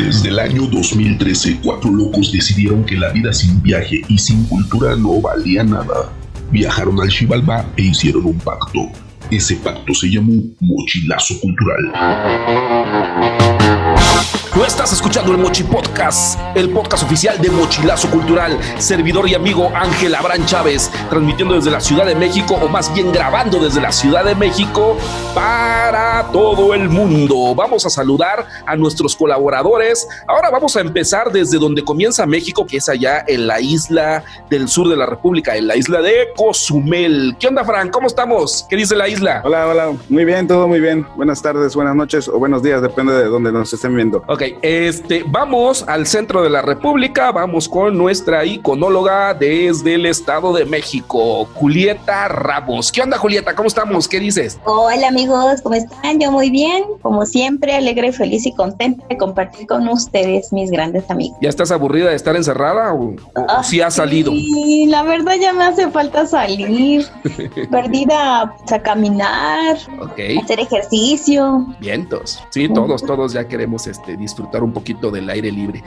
Desde el año 2013, 4 locos decidieron que la vida sin viaje y sin cultura no valía nada. Viajaron al Xibalbá e hicieron un pacto. Ese pacto se llamó Mochilazo Cultural. Tú estás escuchando el Mochi Podcast, el podcast oficial de Mochilazo Cultural. Servidor y amigo Ángel Abraham Chávez, transmitiendo desde la Ciudad de México, o más bien grabando desde la Ciudad de México para todo el mundo. Vamos a saludar a nuestros colaboradores. Ahora vamos a empezar desde donde comienza México, que es allá en la isla del sur de la República, en la isla de Cozumel. ¿Qué onda, Fran? ¿Cómo estamos? ¿Qué dice la isla? Hola. Muy bien, todo muy bien. Buenas tardes, buenas noches o buenos días, depende de donde nos estén viendo. Ok, vamos al centro de la República, vamos con nuestra iconóloga desde el Estado de México, Julieta Ramos. ¿Qué onda, Julieta? ¿Cómo estamos? ¿Qué dices? Hola, amigos, ¿cómo están? Yo muy bien, como siempre, alegre, feliz y contenta de compartir con ustedes, mis grandes amigos. ¿Ya estás aburrida de estar encerrada o sí has salido? Sí, la verdad ya me hace falta salir, perdida a caminar, hacer ejercicio. Vientos, sí, todos ya queremos disfrutar un poquito del aire libre.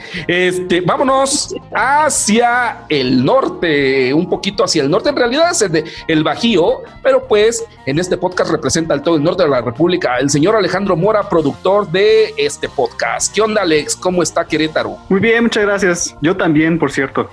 Vámonos hacia el norte, un poquito hacia el norte, en realidad es el Bajío, pero pues en este podcast representa al todo el norte de la República, el señor Alejandro Mora, productor de este podcast. ¿Qué onda, Alex? ¿Cómo está Querétaro? Muy bien, muchas gracias. Yo también, por cierto.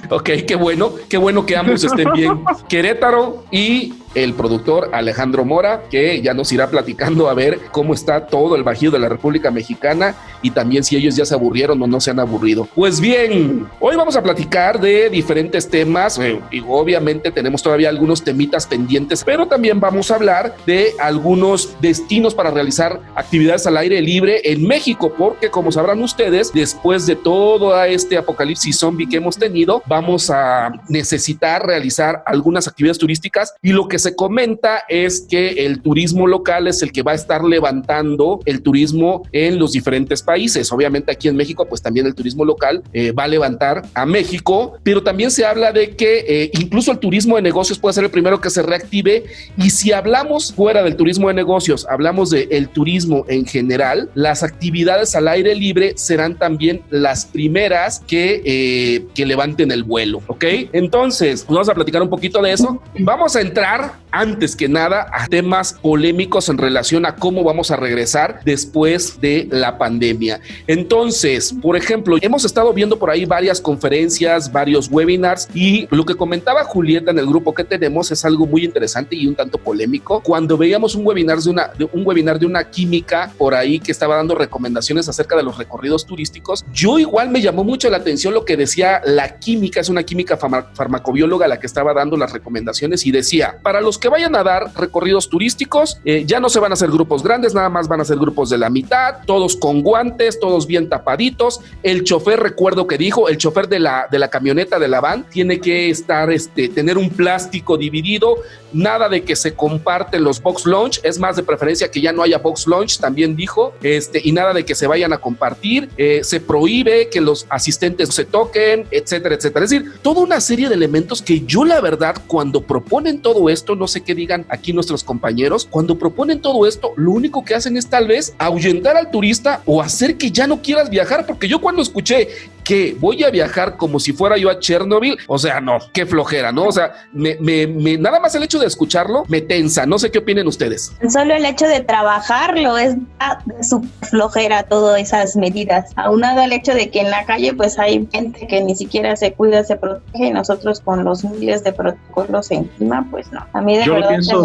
Ok, qué bueno que ambos estén bien. Querétaro y el productor Alejandro Mora, que ya nos irá platicando a ver cómo está todo el Bajío de la República Mexicana y también si ellos ya se aburrieron o no se han aburrido. Pues bien, hoy vamos a platicar de diferentes temas y obviamente tenemos todavía algunos temitas pendientes, pero también vamos a hablar de algunos destinos para realizar actividades al aire libre en México, porque como sabrán ustedes, después de todo este apocalipsis zombie que hemos tenido, vamos a necesitar realizar algunas actividades turísticas y lo que se comenta es que el turismo local es el que va a estar levantando el turismo en los diferentes países. Obviamente aquí en México pues también el turismo local va a levantar a México, pero también se habla de que incluso el turismo de negocios puede ser el primero que se reactive, y si hablamos fuera del turismo de negocios, hablamos del turismo en general, las actividades al aire libre serán también las primeras que levanten el vuelo, ¿ok? Entonces, vamos a platicar un poquito de eso. Vamos a entrar antes que nada a temas polémicos en relación a cómo vamos a regresar después de la pandemia. Entonces, por ejemplo, hemos estado viendo por ahí varias conferencias, varios webinars, y lo que comentaba Julieta en el grupo que tenemos es algo muy interesante y un tanto polémico. Cuando veíamos un webinar de una química por ahí que estaba dando recomendaciones acerca de los recorridos turísticos, yo igual me llamó mucho la atención lo que decía la química. Es una química farmacobióloga la que estaba dando las recomendaciones y decía, para los que vayan a dar recorridos turísticos, ya no se van a hacer grupos grandes, nada más van a ser grupos de la mitad, todos con guantes, todos bien tapaditos. El chofer, recuerdo que dijo, el chofer de la camioneta, de la van, tiene que estar, tener un plástico dividido, nada de que se comparten los box lunch, es más, de preferencia que ya no haya box lunch, también dijo, y nada de que se vayan a compartir, se prohíbe que los asistentes se toquen, etcétera, etcétera. Es decir, toda una serie de elementos que yo, la verdad, cuando proponen todo esto, no sé qué digan aquí nuestros compañeros, cuando proponen todo esto, lo único que hacen es tal vez ahuyentar al turista o hacer que ya no quieras viajar, porque yo cuando escuché que voy a viajar como si fuera yo a Chernobyl, o sea, no, qué flojera, ¿no? O sea, nada más el hecho de escucharlo me tensa. No sé qué opinen ustedes. Solo el hecho de trabajarlo es súper flojera, todas esas medidas. Aunado al hecho de que en la calle pues hay gente que ni siquiera se cuida, se protege, y nosotros con los miles de protocolos encima, pues no. A mí de yo verdad pienso,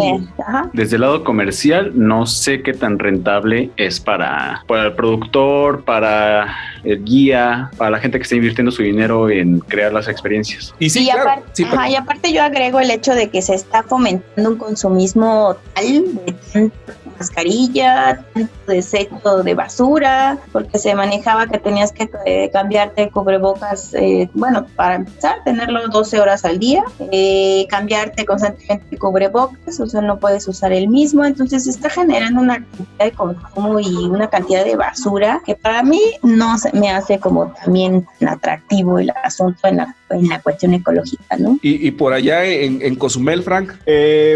desde el lado comercial, no sé qué tan rentable es para el productor, para el guía, para la gente que está invirtiendo su dinero en crear las experiencias. Y sí, y claro. Y aparte yo agrego el hecho de que se está fomentando un consumismo tal de tanta mascarilla, tanto desecho de basura, porque se manejaba que tenías que cambiarte cubrebocas, para empezar, tenerlo 12 horas al día, cambiarte constantemente cubrebocas, o sea, no puedes usar el mismo, entonces se está generando una cantidad de consumo y una cantidad de basura que para mí no se me hace como también atractivo el asunto en la en la cuestión ecológica, ¿no? Y por allá en Cozumel, Frank.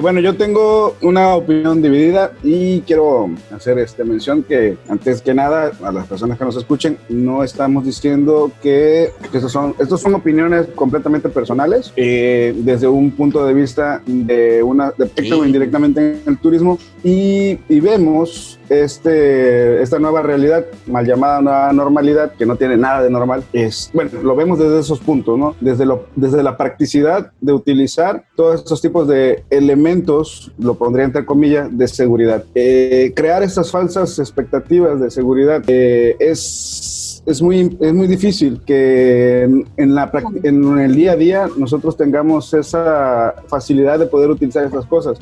Bueno, yo tengo una opinión dividida y quiero hacer mención que, antes que nada, a las personas que nos escuchen, no estamos diciendo que estos son opiniones completamente personales, desde un punto de vista de o indirectamente en el turismo, y vemos esta nueva realidad, mal llamada nueva normalidad, que no tiene nada de normal. Lo vemos desde esos puntos, ¿no? Desde la practicidad de utilizar todos estos tipos de elementos, lo pondría entre comillas, de seguridad. Crear estas falsas expectativas de seguridad es muy difícil que en el día a día nosotros tengamos esa facilidad de poder utilizar estas cosas.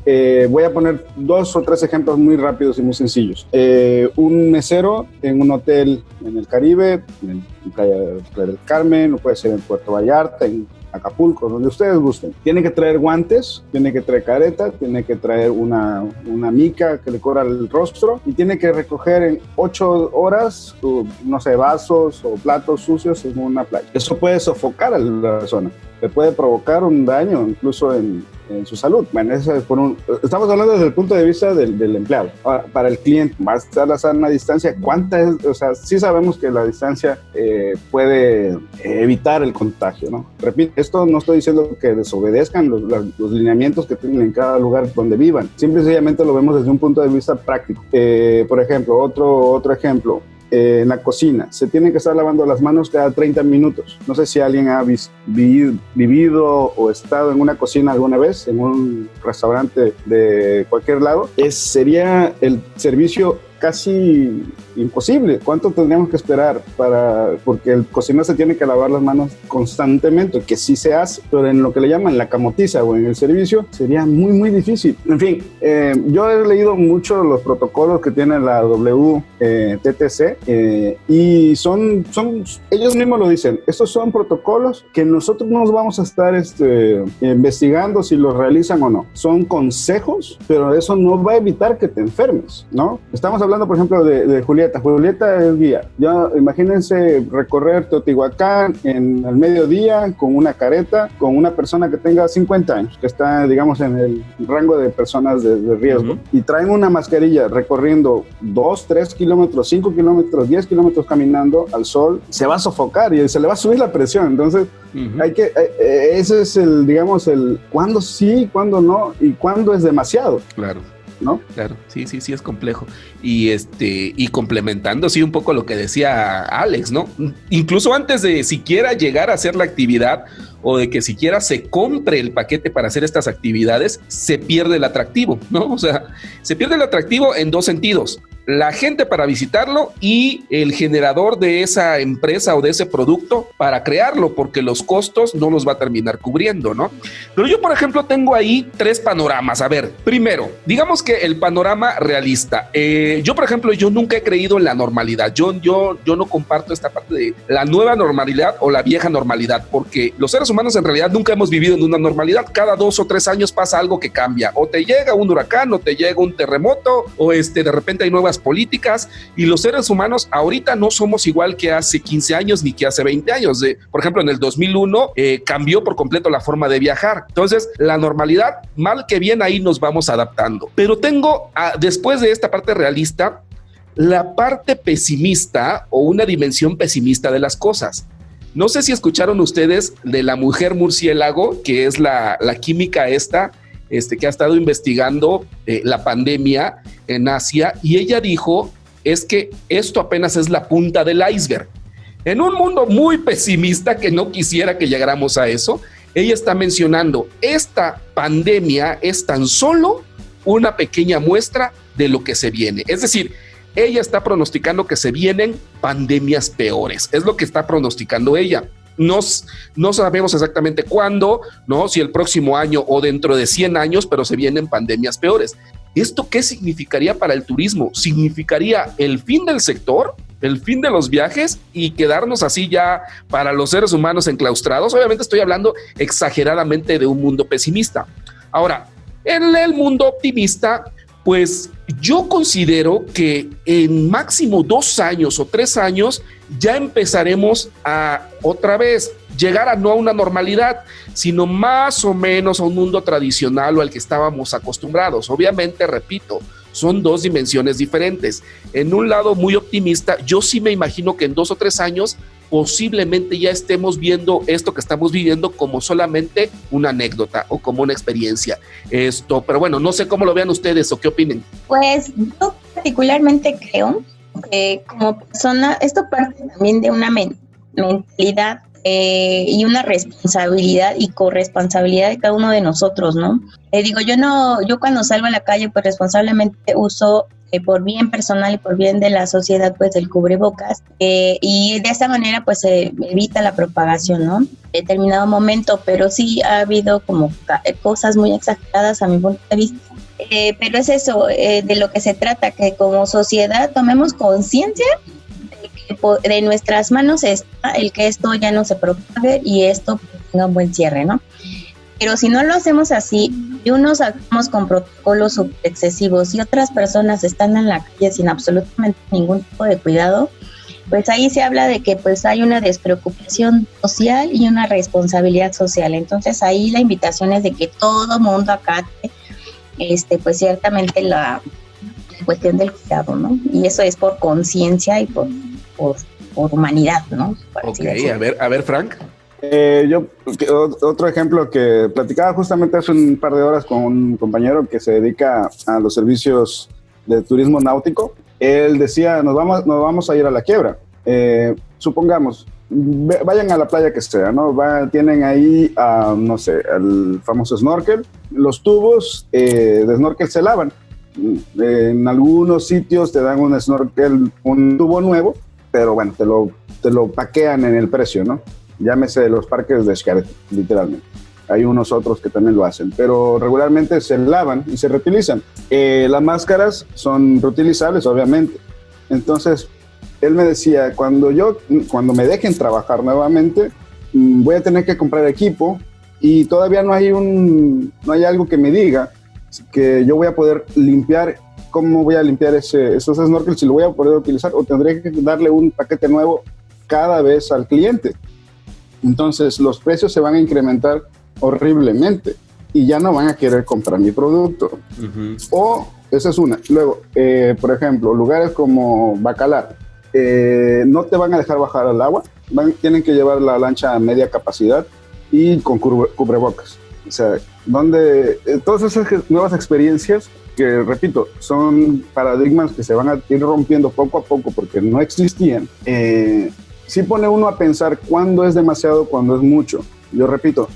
Voy a poner 2 o 3 ejemplos muy rápidos y muy sencillos. Un mesero en un hotel en el Caribe, en Playa del Carmen, o puede ser en Puerto Vallarta, en Acapulco, donde ustedes gusten. Tiene que traer guantes, tiene que traer careta, tiene que traer una mica que le cubra el rostro y tiene que recoger en 8 horas, vasos o platos sucios en una playa. Eso puede sofocar a la persona, le puede provocar un daño incluso en su salud. Bueno, eso es estamos hablando desde el punto de vista del empleado. Ahora, para el cliente, va a estar a sana distancia. ¿Cuánta es? O sea, sí sabemos que la distancia puede evitar el contagio, ¿no? Repito, esto no estoy diciendo que desobedezcan los lineamientos que tienen en cada lugar donde vivan. Simple y sencillamente lo vemos desde un punto de vista práctico. Por ejemplo, otro ejemplo. En la cocina, se tienen que estar lavando las manos cada 30 minutos. No sé si alguien ha vivido o estado en una cocina alguna vez, en un restaurante de cualquier lado. Sería el servicio casi imposible. ¿Cuánto tendríamos que esperar porque el cocinero se tiene que lavar las manos constantemente, que sí se hace, pero en lo que le llaman la camotiza o en el servicio sería muy, muy difícil. En fin, yo he leído mucho los protocolos que tiene la WTTC y son ellos mismos lo dicen, estos son protocolos que nosotros no nos vamos a estar investigando si los realizan o no. Son consejos, pero eso no va a evitar que te enfermes, ¿no? Estamos hablando, por ejemplo, de Julieta. Julieta es guía. Ya imagínense recorrer Teotihuacán en el mediodía con una careta, con una persona que tenga 50 años, que está, digamos, en el rango de personas de riesgo, y traen una mascarilla recorriendo 2, 3 kilómetros, 5 kilómetros, 10 kilómetros caminando al sol, se va a sofocar y se le va a subir la presión. Entonces, ese es el cuándo sí, cuándo no y cuándo es demasiado. Claro. ¿No? Claro, sí, es complejo. Y complementando, sí, un poco lo que decía Alex, ¿no? Incluso antes de siquiera llegar a hacer la actividad o de que siquiera se compre el paquete para hacer estas actividades, se pierde el atractivo, ¿no? O sea, se pierde el atractivo en 2 sentidos. La gente para visitarlo y el generador de esa empresa o de ese producto para crearlo, porque los costos no los va a terminar cubriendo, ¿no? Pero yo, por ejemplo, tengo ahí 3 panoramas. A ver, primero, digamos que el panorama realista. Yo, por ejemplo, yo nunca he creído en la normalidad. Yo no comparto esta parte de la nueva normalidad o la vieja normalidad, porque los seres humanos en realidad nunca hemos vivido en una normalidad. Cada 2 o 3 años pasa algo que cambia. O te llega un huracán, o te llega un terremoto, o de repente hay nuevas políticas, y los seres humanos ahorita no somos igual que hace 15 años ni que hace 20 años. Por ejemplo, en el 2001 cambió por completo la forma de viajar. Entonces, la normalidad, mal que bien, ahí nos vamos adaptando. Pero tengo, después de esta parte realista, la parte pesimista o una dimensión pesimista de las cosas. No sé si escucharon ustedes de la mujer murciélago, que es la química que ha estado investigando la pandemia en Asia, y ella dijo, es que esto apenas es la punta del iceberg. En un mundo muy pesimista, que no quisiera que llegáramos a eso, ella está mencionando, esta pandemia es tan solo una pequeña muestra de lo que se viene. Es decir, ella está pronosticando que se vienen pandemias peores, es lo que está pronosticando ella. No sabemos exactamente cuándo, ¿no? Si el próximo año o dentro de 100 años, pero se vienen pandemias peores. ¿Esto qué significaría para el turismo? ¿Significaría el fin del sector, el fin de los viajes y quedarnos así ya para los seres humanos enclaustrados? Obviamente estoy hablando exageradamente de un mundo pesimista. Ahora, en el mundo optimista, pues yo considero que en máximo 2 años o 3 años ya empezaremos a otra vez llegara no a una normalidad, sino más o menos a un mundo tradicional o al que estábamos acostumbrados. Obviamente, repito, son dos dimensiones diferentes. En un lado muy optimista, yo sí me imagino que en 2 o 3 años posiblemente ya estemos viendo esto que estamos viviendo como solamente una anécdota o como una experiencia. Pero bueno, no sé cómo lo vean ustedes o qué opinen. Pues yo particularmente creo que como persona, esto parte también de una mentalidad y una responsabilidad y corresponsabilidad de cada uno de nosotros, ¿no? Yo cuando salgo a la calle, pues responsablemente uso por bien personal y por bien de la sociedad, pues el cubrebocas, y de esta manera pues se evita la propagación, ¿no? En determinado momento, pero sí ha habido como cosas muy exageradas a mi punto de vista, pero es eso, de lo que se trata, que como sociedad tomemos conciencia de nuestras manos está el que esto ya no se propague y esto tenga un buen cierre, ¿no? Pero si no lo hacemos así y unos actuamos con protocolos super excesivos y otras personas están en la calle sin absolutamente ningún tipo de cuidado, pues ahí se habla de que pues hay una despreocupación social y una responsabilidad social. Entonces ahí la invitación es de que todo mundo acate pues ciertamente la cuestión del cuidado, ¿no? Y eso es por conciencia y por humanidad, ¿no? Ok, a ver, Frank. Otro ejemplo que platicaba justamente hace un par de horas con un compañero que se dedica a los servicios de turismo náutico. Él decía, nos vamos a ir a la quiebra. Supongamos, vayan a la playa que sea, ¿no? Tienen ahí, no sé, el famoso snorkel. Los tubos de snorkel se lavan. En algunos sitios te dan un snorkel, un tubo nuevo, pero bueno, te lo paquean en el precio, ¿no? Llámese los parques de Xcaret, literalmente. Hay unos otros que también lo hacen, pero regularmente se lavan y se reutilizan. Las máscaras son reutilizables, obviamente. Entonces, él me decía, cuando me dejen trabajar nuevamente, voy a tener que comprar equipo y todavía no hay algo que me diga que yo voy a poder limpiar. ¿Cómo voy a limpiar esos snorkels? Si lo voy a poder utilizar o tendré que darle un paquete nuevo cada vez al cliente. Entonces los precios se van a incrementar horriblemente y ya no van a querer comprar mi producto. Uh-huh. O esa es una. Luego, por ejemplo, lugares como Bacalar, no te van a dejar bajar al agua, tienen que llevar la lancha a media capacidad y con cubrebocas. O sea, todas esas nuevas experiencias que, repito, son paradigmas que se van a ir rompiendo poco a poco porque no existían, sí pone uno a pensar cuándo es demasiado, cuándo es mucho. Yo repito,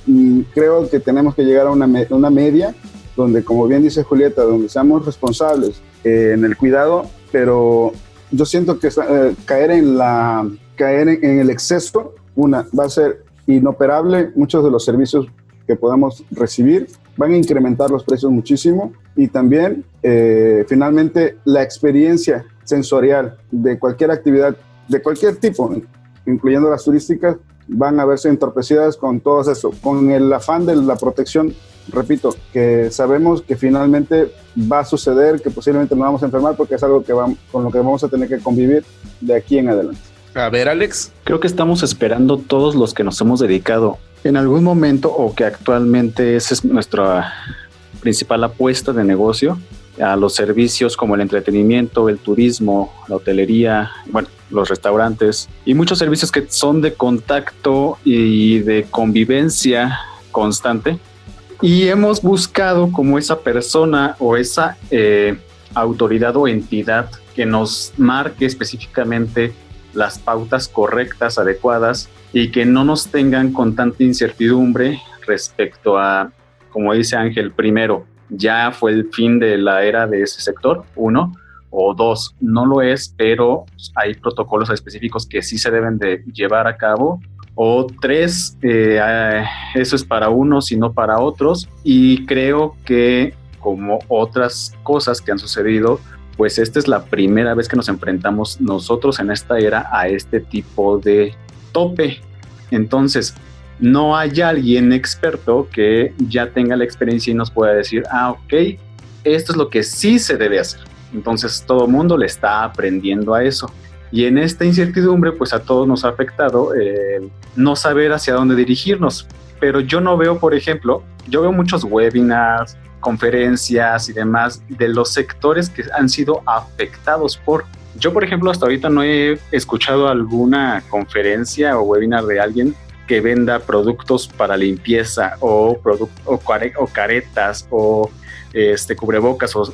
creo que tenemos que llegar a una media donde, como bien dice Julieta, donde seamos responsables en el cuidado, pero yo siento que caer en el exceso, va a ser inoperable. Muchos de los servicios que podamos recibir van a incrementar los precios muchísimo y también, finalmente, la experiencia sensorial de cualquier actividad, de cualquier tipo, incluyendo las turísticas, van a verse entorpecidas con todo eso, con el afán de la protección. Repito, que sabemos que finalmente va a suceder, que posiblemente nos vamos a enfermar porque es algo con lo que vamos a tener que convivir de aquí en adelante. A ver, Alex. Creo que estamos esperando todos los que nos hemos dedicado en algún momento o que actualmente esa es nuestra principal apuesta de negocio, a los servicios como el entretenimiento, el turismo, la hotelería, bueno, los restaurantes y muchos servicios que son de contacto y de convivencia constante. Y hemos buscado como esa persona o esa autoridad o entidad que nos marque específicamente las pautas correctas, adecuadas y que no nos tengan con tanta incertidumbre respecto a, como dice Ángel, primero, ya fue el fin de la era de ese sector, 1, o 2, no lo es, pero hay protocolos específicos que sí se deben de llevar a cabo, o 3, eso es para unos y no para otros, y creo que como otras cosas que han sucedido, pues esta es la primera vez que nos enfrentamos nosotros en esta era a este tipo de tope. Entonces, no hay alguien experto que ya tenga la experiencia y nos pueda decir, ok, esto es lo que sí se debe hacer. Entonces, todo el mundo le está aprendiendo a eso. Y en esta incertidumbre, pues a todos nos ha afectado no saber hacia dónde dirigirnos. Pero yo no veo, por ejemplo, yo veo muchos webinars, conferencias y demás de los sectores que han sido afectados por... Yo, por ejemplo, hasta ahorita no he escuchado alguna conferencia o webinar de alguien que venda productos para limpieza o caretas o cubrebocas o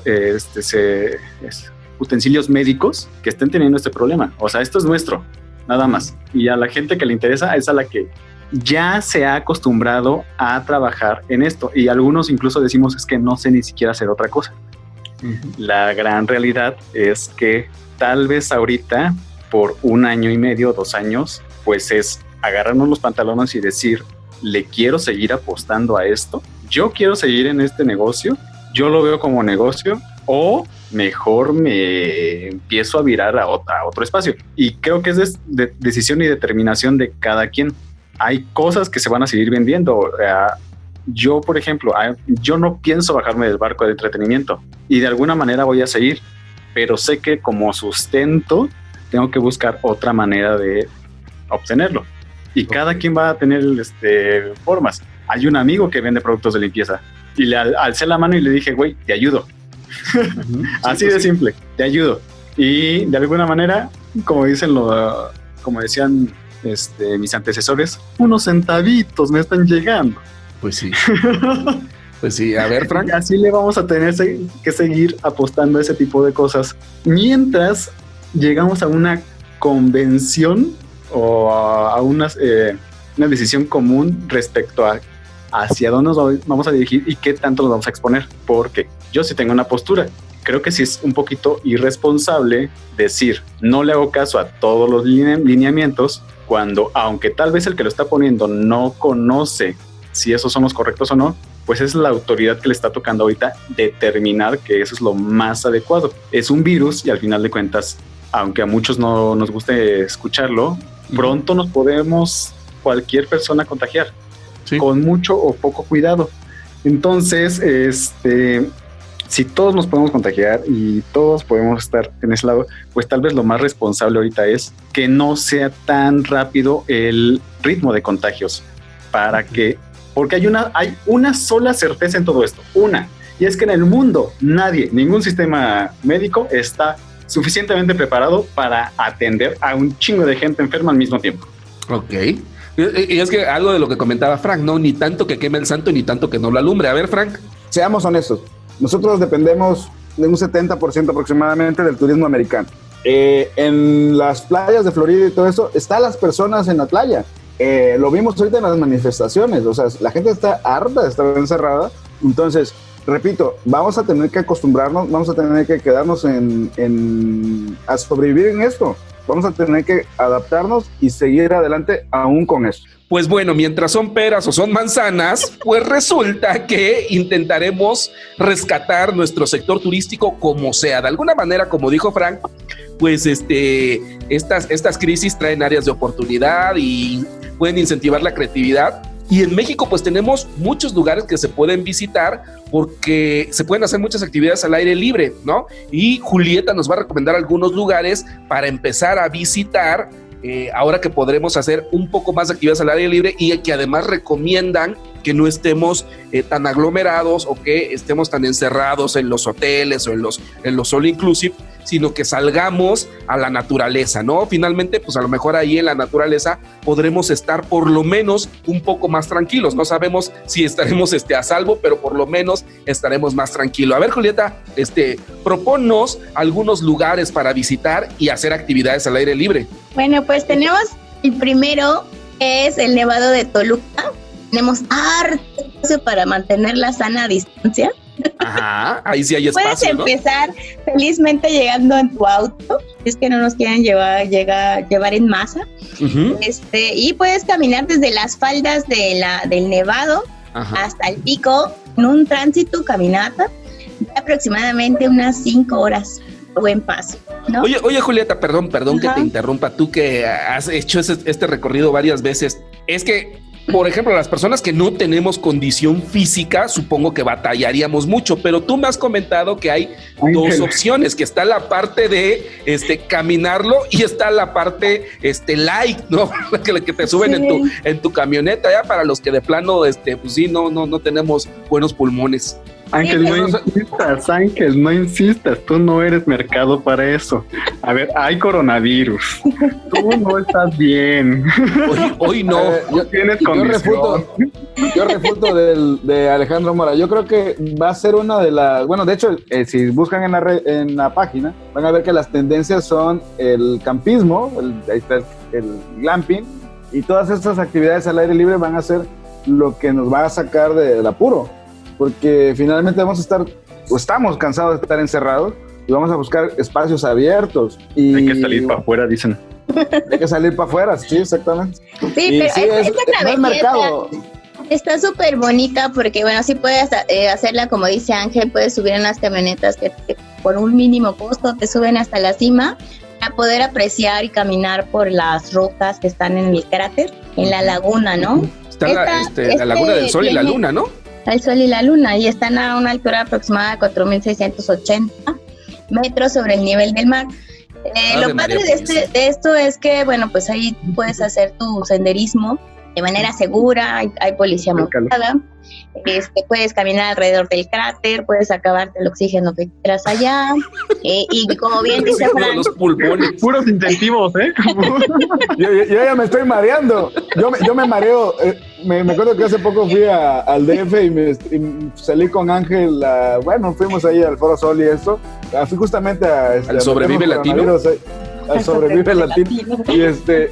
utensilios médicos que estén teniendo este problema. O sea, esto es nuestro, nada más. Y a la gente que le interesa es a la que ya se ha acostumbrado a trabajar en esto. Y algunos incluso decimos es que no sé ni siquiera hacer otra cosa. Uh-huh. La gran realidad es que tal vez ahorita, por 1 año y medio, 2 años, pues es agarrarnos los pantalones y decir, ¿le quiero seguir apostando a esto? ¿Yo quiero seguir en este negocio? ¿Yo lo veo como negocio? ¿O mejor me empiezo a virar a otro espacio? Y creo que es decisión y determinación de cada quien. Hay cosas que se van a seguir vendiendo. Yo, por ejemplo, yo no pienso bajarme del barco de entretenimiento y de alguna manera voy a seguir, pero sé que como sustento tengo que buscar otra manera de obtenerlo. Y cada quien va a tener formas. Hay un amigo que vende productos de limpieza y le alcé la mano y le dije, güey, te ayudo. Uh-huh. Así de simple, te ayudo. Y de alguna manera, como decían mis antecesores, unos centavitos me están llegando. Pues sí. Pues sí, a ver, Frank. Así le vamos a tener que seguir apostando a ese tipo de cosas mientras llegamos a una convención o a una decisión común respecto a hacia dónde nos vamos a dirigir y qué tanto nos vamos a exponer. Porque yo sí tengo una postura. Creo que sí es un poquito irresponsable decir no le hago caso a todos los lineamientos cuando, aunque tal vez el que lo está poniendo no conoce si esos son los correctos o no, pues es la autoridad que le está tocando ahorita determinar que eso es lo más adecuado. Es un virus y al final de cuentas, aunque a muchos no nos guste escucharlo, pronto nos podemos cualquier persona contagiar, sí, con mucho o poco cuidado. Entonces, si todos nos podemos contagiar y todos podemos estar en ese lado, pues tal vez lo más responsable ahorita es que no sea tan rápido el ritmo de contagios porque hay una sola certeza en todo esto, y es que en el mundo ningún sistema médico está suficientemente preparado para atender a un chingo de gente enferma al mismo tiempo. Ok. Y es que algo de lo que comentaba Frank, no, ni tanto que queme el santo, ni tanto que no lo alumbre. A ver, Frank. Seamos honestos. Nosotros dependemos de un 70% aproximadamente del turismo americano. En las playas de Florida y todo eso, están las personas en la playa. Lo vimos ahorita en las manifestaciones. O sea, la gente está harta de estar encerrada. Entonces, repito, vamos a tener que acostumbrarnos, vamos a tener que quedarnos a sobrevivir en esto. Vamos a tener que adaptarnos y seguir adelante aún con eso. Pues bueno, mientras son peras o son manzanas, pues resulta que intentaremos rescatar nuestro sector turístico como sea. De alguna manera, como dijo Frank, pues estas crisis traen áreas de oportunidad y pueden incentivar la creatividad. Y en México pues tenemos muchos lugares que se pueden visitar porque se pueden hacer muchas actividades al aire libre, ¿no? Y Julieta nos va a recomendar algunos lugares para empezar a visitar ahora que podremos hacer un poco más de actividades al aire libre y que además recomiendan que no estemos tan aglomerados o que estemos tan encerrados en los hoteles o en los all inclusive, sino que salgamos a la naturaleza, ¿no? Finalmente, pues a lo mejor ahí en la naturaleza podremos estar por lo menos un poco más tranquilos. No sabemos si estaremos a salvo, pero por lo menos estaremos más tranquilos. A ver, Julieta, proponnos algunos lugares para visitar y hacer actividades al aire libre. Bueno, pues tenemos el primero, que es el Nevado de Toluca. Tenemos harto espacio para mantener la sana distancia. Ajá, ahí sí hay espacio. Puedes empezar, ¿no?, felizmente llegando en tu auto, si es que no nos quieren llevar en masa. Uh-huh. Y puedes caminar desde las faldas del Nevado, ajá, hasta el pico, en un tránsito, caminata, de aproximadamente unas 5 horas. Buen paso, ¿no? Oye, Julieta, perdón que te interrumpa, tú que has hecho este recorrido varias veces. Es que por ejemplo, las personas que no tenemos condición física, supongo que batallaríamos mucho, pero tú me has comentado que hay dos opciones, que está la parte de caminarlo y está la parte light, ¿no? que te suben en tu camioneta, ya para los que de plano, pues sí, no tenemos buenos pulmones. Ángel, no insistas, tú no eres mercado para eso. A ver, hay coronavirus, tú no estás bien. Hoy no. Tienes condición. Yo refuto de Alejandro Mora. Yo creo que va a ser una de las... Bueno, de hecho, si buscan en la página, van a ver que las tendencias son el campismo, ahí está el glamping, y todas estas actividades al aire libre van a ser lo que nos va a sacar del apuro. Porque finalmente vamos a estar, o estamos cansados de estar encerrados y vamos a buscar espacios abiertos. Y hay que salir para afuera, dicen. Hay que salir para afuera, sí, exactamente. Sí, pero sí, no es mercado. Está súper bonita porque, bueno, sí puedes hacerla como dice Ángel, puedes subir en las camionetas que por un mínimo costo te suben hasta la cima para poder apreciar y caminar por las rocas que están en el cráter, en la laguna, ¿no? Está la Laguna del Sol y la Luna, ¿no? El Sol y la Luna, y están a una altura aproximada de 4.680 metros sobre el nivel del mar. Lo padre de esto es que, bueno, pues ahí puedes hacer tu senderismo de manera segura, hay policía montada, puedes caminar alrededor del cráter, puedes acabarte el oxígeno que quieras allá, y como bien dice Frank, los pulmones. Puros incentivos, yo ya me estoy mareando, yo me mareo, me acuerdo que hace poco fui al DF y salí con Ángel, fuimos ahí al Foro Sol y esto, fui justamente al Sobrevive Latino. Al Sobrevive Latino.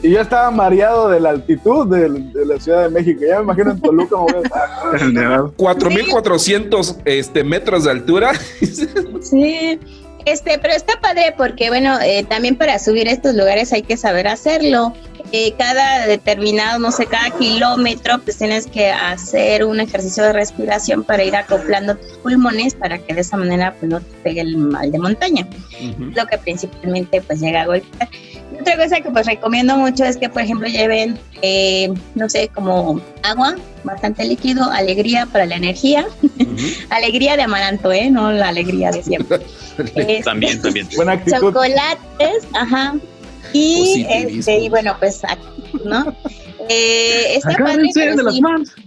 Y ya estaba mareado de la altitud de la Ciudad de México. Ya me imagino en Toluca. 4.400 metros de altura. Sí, pero está padre porque, bueno, también para subir estos lugares hay que saber hacerlo. Cada determinado, no sé, cada kilómetro, pues tienes que hacer un ejercicio de respiración para ir acoplando tus pulmones para que de esa manera pues no te pegue el mal de montaña. Uh-huh. Lo que principalmente pues llega a golpear. Y otra cosa que pues recomiendo mucho es que, por ejemplo, lleven, no sé, como agua, bastante líquido, alegría para la energía, uh-huh. Alegría de amaranto, no la alegría de siempre. También. Buena actitud. Chocolates, ajá. Y bueno, pues ¿no? Está padre, pero sí.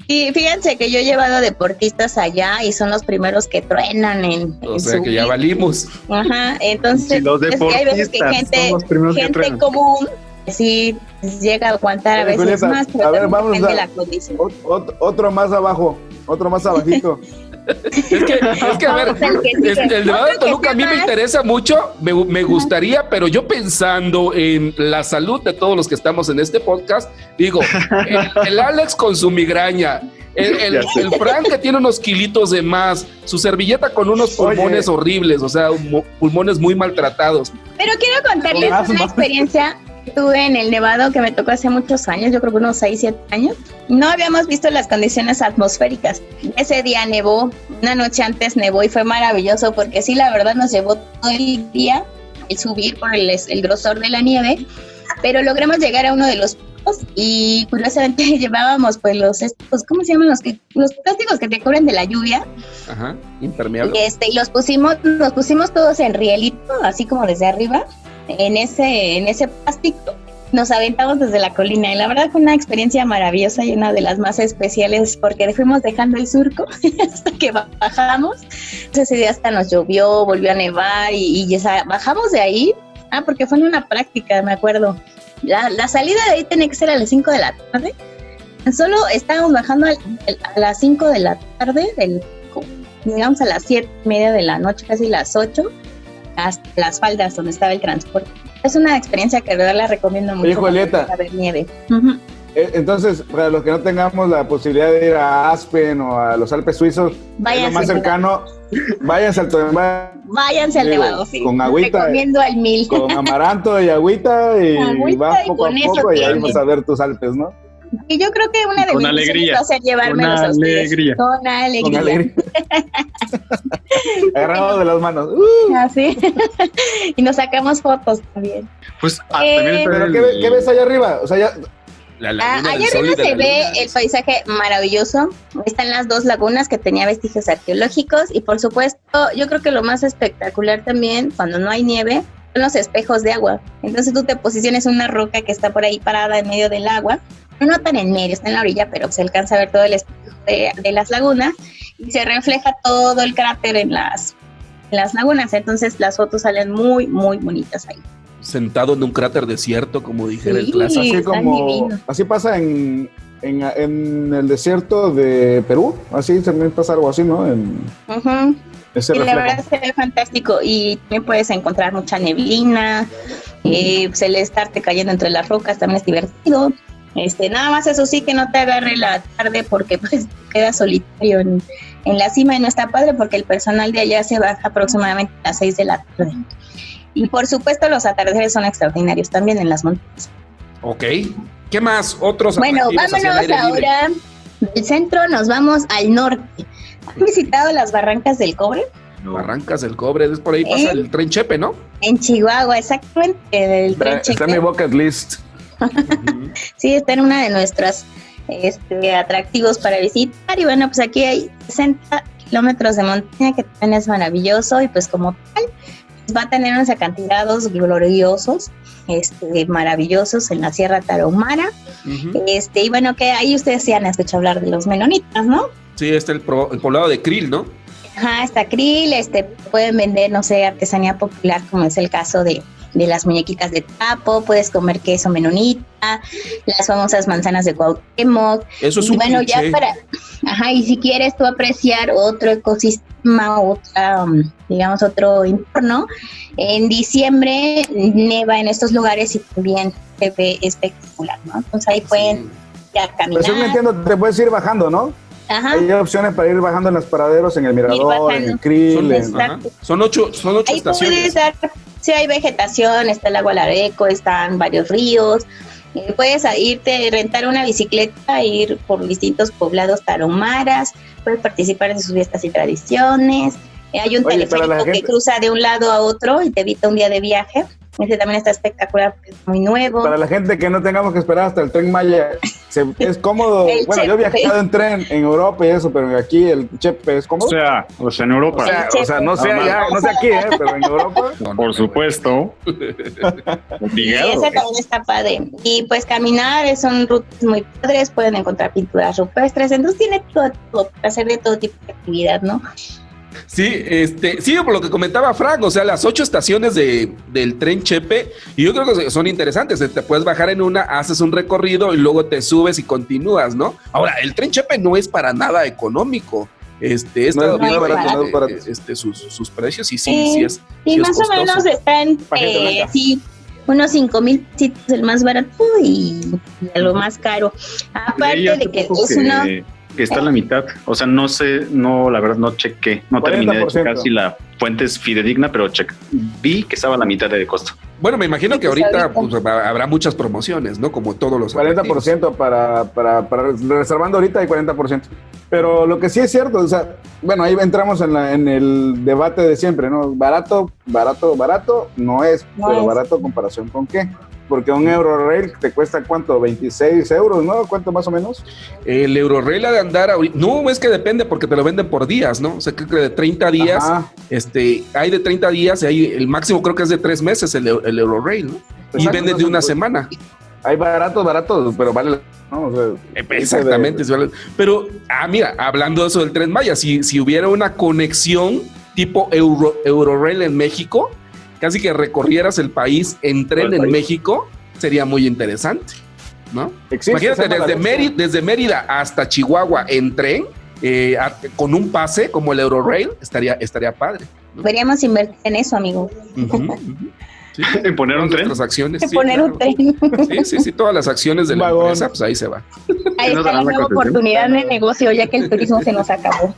Y fíjense que yo he llevado a deportistas allá y son los primeros que truenan o sea que ya valimos. Ajá, entonces si los deportistas hay veces que gente común sí llega a aguantar a veces Julieta, más, pero a ver, vamos depende de la condición. Otro más abajo, otro más abajito. Es que a ver, el Nevado de Toluca a mí me interesa mucho, me gustaría, pero yo pensando en la salud de todos los que estamos en este podcast, digo, el Alex con su migraña, el Frank que tiene unos kilitos de más, su servilleta con unos pulmones horribles, o sea, pulmones muy maltratados. Pero quiero contarles una experiencia que tuve en el Nevado que me tocó hace muchos años, yo creo que unos 6, 7 años. No habíamos visto las condiciones atmosféricas. Ese día nevó, una noche antes nevó y fue maravilloso porque sí, la verdad nos llevó todo el día el subir por el grosor de la nieve, pero logramos llegar a uno de los picos y curiosamente llevábamos pues ¿cómo se llaman? Los plásticos que te cubren de la lluvia. Ajá, impermeables. Y nos pusimos todos en rielito, así como desde arriba, en ese plástico. Nos aventamos desde la colina y la verdad fue una experiencia maravillosa y una de las más especiales porque fuimos dejando el surco hasta que bajamos. Ese día hasta nos llovió, volvió a nevar y bajamos de ahí, porque fue en una práctica, me acuerdo. La salida de ahí tenía que ser a las 5 de la tarde. Solo estábamos bajando a las 5 de la tarde, llegamos a las 7:30 de la noche, casi las 8, hasta las faldas donde estaba el transporte. Es una experiencia que de verdad la recomiendo mucho. Oye, Julieta, para ver nieve. Entonces, para los que no tengamos la posibilidad de ir a Aspen o a los Alpes suizos, lo más cercano, váyanse al Nevado, sí. Con agüita. Recomiendo al 1000. Con amaranto y agüita y vas poco a poco y ahí vamos a ver tus Alpes, ¿no? Y yo creo que una de mis misiones va a ser llevármelos a ustedes. Con alegría. Agarrados de las manos. Así. Y nos sacamos fotos también. Pues también ¿Pero qué ves allá arriba? O sea, La laguna del Allá Sol y arriba de se la ve Luna. el paisaje maravilloso. Están las dos lagunas que tenía vestigios arqueológicos y por supuesto, yo creo que lo más espectacular también, cuando no hay nieve, son los espejos de agua. Entonces tú te posiciones en una roca que está por ahí parada en medio del agua, no tan en medio, está en la orilla, pero se alcanza a ver todo el espejo de las lagunas y se refleja todo el cráter en las lagunas. Entonces las fotos salen muy, muy bonitas ahí. Sentado en un cráter desierto, como dijera el Sí. clásico. Así Están divinos. así pasa en el desierto de Perú, así también pasa algo así, ¿no? Ujú. Ese Y la reflejo. verdad se ve fantástico y también puedes encontrar mucha neblina, pues el estarte cayendo entre las rocas también es divertido. Nada más eso sí, que no te agarre la tarde porque pues te quedas solitario en la cima y no está padre porque el personal de allá se baja aproximadamente a las 6 de la tarde. Y por supuesto los atardeceres son extraordinarios también en las montañas. Ok. ¿Qué más? Otros Bueno, atractivos hacia el vámonos aire libre? ahora del centro, nos vamos al norte. ¿Han visitado las Barrancas del Cobre? Barrancas del Cobre, es por ahí pasa el tren Chepe, ¿no? En Chihuahua, exactamente, del tren Está en Chepe. mi bucket list. Sí, está en una de nuestras atractivos para visitar. Y bueno, pues aquí hay 60 kilómetros de montaña, que también es maravilloso. Y pues como tal, pues va a tener unos acantilados gloriosos, maravillosos en la Sierra Tarahumara. Ujú. Y bueno, que ahí ustedes sí han escuchado hablar de los menonitas, ¿no? Sí, está el poblado de Krill, ¿no? Ajá, está krill, pueden vender, no sé, artesanía popular, como es el caso de las muñequitas de tapo, puedes comer queso menonita, las famosas manzanas de Cuauhtémoc. Eso es Y un bueno, cliché. y si quieres tú apreciar otro ecosistema, digamos otro entorno, en diciembre neva en estos lugares y también se ve espectacular, ¿no? Entonces ahí pueden ir a caminar. Pues según entiendo, te puedes ir bajando, ¿no? Ajá. Hay opciones para ir bajando en los paraderos, en el mirador, bajando. en el krill. Son, Exacto. son ocho Ahí estaciones. puedes dar, sí hay vegetación, está el agua Lareco, están varios ríos, puedes irte, rentar una bicicleta e ir por distintos poblados tarahumaras, puedes participar de sus fiestas y tradiciones, hay un Oye, para la teleférico que gente- cruza de un lado a otro y te evita un día de viaje, ese también está espectacular porque es muy nuevo. Para la gente que no tengamos que esperar hasta el tren Maya, es cómodo. El Bueno, yo he Chepe. viajado en tren en Europa y eso, pero aquí el Chepe es cómodo. O sea, en Europa. O sea, no sé Normal. allá, no sé aquí, pero en Europa. Por supuesto. Sí, Obligado. ese también está padre. Y pues caminar, son rutas muy padres, pueden encontrar pinturas rupestres, entonces tiene todo para hacer de todo tipo de actividad, ¿no? Sí, sí, por lo que comentaba Frank, o sea, las 8 estaciones del tren Chepe, y yo creo que son interesantes. Te puedes bajar en una, haces un recorrido y luego te subes y continúas, ¿no? Ahora, el tren Chepe no es para nada económico. He estado no es viendo barato, no es barato. sus precios y sí es. Sí, sí es más o costoso. menos está en, Paquete blanca. sí, unos 5,000 pesitos el más barato y lo más caro. Aparte Leí hace de que poco es una... que está a la mitad. O sea, no sé, la verdad no chequé. No terminé de 40%. checar si la fuente es fidedigna, pero vi que estaba a la mitad de costo. Bueno, me imagino que Pues ahorita ahorita. pues, habrá muchas promociones, ¿no? Como todos los atractivos. 40% para reservando ahorita hay 40%. Pero lo que sí es cierto, o sea, bueno, ahí entramos en el debate de siempre, ¿no? Barato no es, No pero es. barato en comparación con qué. Porque un Eurorail te cuesta ¿cuánto? 26 euros, ¿no? ¿Cuánto más o menos? El Eurorail ha de andar ahorita. No, es que depende porque te lo venden por días, ¿no? O sea, creo que de 30 días, Ajá. hay de 30 días y hay el máximo creo que es de 3 meses el Eurorail, ¿no? Y Exacto, venden de una entonces, semana. Hay baratos, pero vale, ¿no? O sea, Exactamente. Pero, mira, hablando de eso del Tren Maya, si hubiera una conexión tipo Eurorail en México, casi que recorrieras el país en tren en México, sería muy interesante, ¿no? existe, Imagínate, se llama la Lexia. desde Mérida hasta Chihuahua en tren, con un pase como el Eurorail, estaría padre. Deberíamos invertir en eso, amigo. Ujú, ujú. Sí, ¿En poner un tren? nuestras acciones. De Sí, poner un claro. tren. Sí, todas las acciones de Un la vagón. empresa, pues ahí se va. Ahí ¿No está la darán la nueva concesión? oportunidad de negocio, ya que el turismo se nos acabó.